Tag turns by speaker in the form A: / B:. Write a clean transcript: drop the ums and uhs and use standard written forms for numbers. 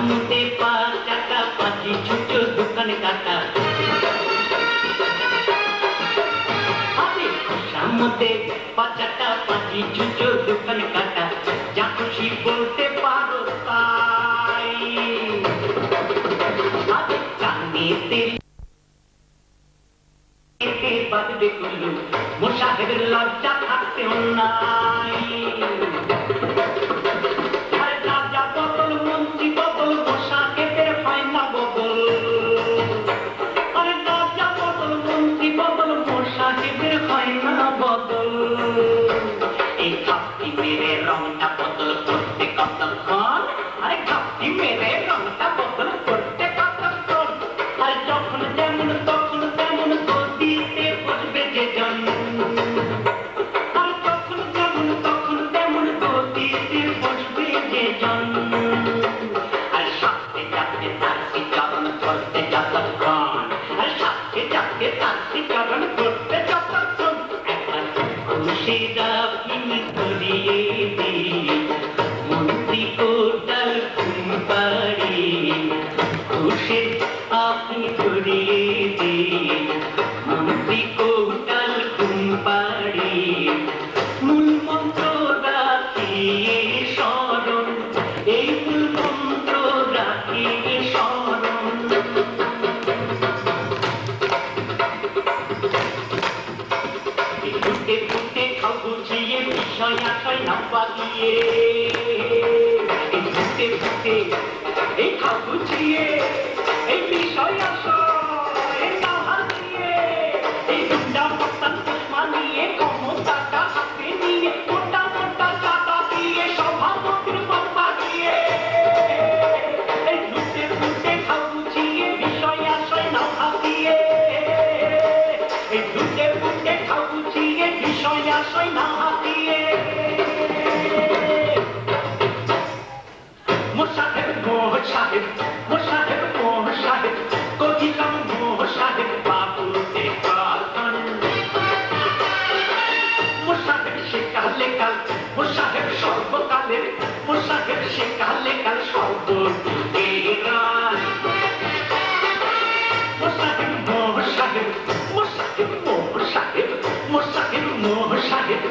A: সামনে পাঁচাটা পাখি ছোট দোকান কাটা আরে সামনে পাঁচাটা পাখি ছোট দোকান কাটা যা খুশি বলতে পারো তাই আরে কানেতে বাজবে কুল্লু মোশাহেদের লজ্জা থাকতেও নাই আরে রাজা বদল মন্ত্রী বদল মোশাহেদের হয় না বদল আরে রাজা বদল মন্ত্রী বদল মোশাহেদের হয় না বদল এই খাপটি মেরে রংটা বদল করতে কতক্ষণ আরে খাপটি মেরে রংটা বদল করতে কতক্ষণ আরে যখন যেমন তখন তেমন গদিতে বসবে যে জন আর যখন যেমন তখন তেমন গদিতে বসবে যে জন আর সাথে যাতে তার চরণ করতে যতক্ষণ আর সাথে যাতে তার চরণ করতে যতক্ষণ একবার খুশিরা ফিনি করিয়ে দিই মন্ত্রী কোটাল ঘুম পাড়ি খুশি আপনি করিয়ে দিই মন্ত্রী কোটাল ঘুম পাড়ি মূল মন্ত্র রাখিয়ে স্মরণ এই মূল মন্ত্র রাখিয়ে স্মরণ ফুটে ফুটে খাও বুঝিয়ে বিষয় আশয় না পালিয়ে ফুটে ফুটে এই খাও বুঝিয়ে এই বিষয় আশয় না হারিয়ে এই গুন্ডা মস্তান চশমা নিয়ে ক্ষমতাটা হাতে নিয়ে মোটা মোটা চাটা দিয়ে সভাপতির বাবা দিয়ে এই ফুটে ফুটে খাও বুঝিয়ে বিষয় আশয় না হারিয়ে এই ফুটে ফুটে খাও বুঝিয়ে বিষয় আশয় না হারিয়ে মোশাহেদ মোশাহেদ মোশাহেদ মোশাহেদ কদিলাম মোশাহেদ বাবু দেখান মোশাহেদ সে কালে কাল মোশাহেদ সর্বকালের মোশাহেদ সে কালে কাল সর্বযুগের মোশাহেদ মোশাহেদ মোশাহেদ মোশাহেদ মোশাহেদ মোশাহেদ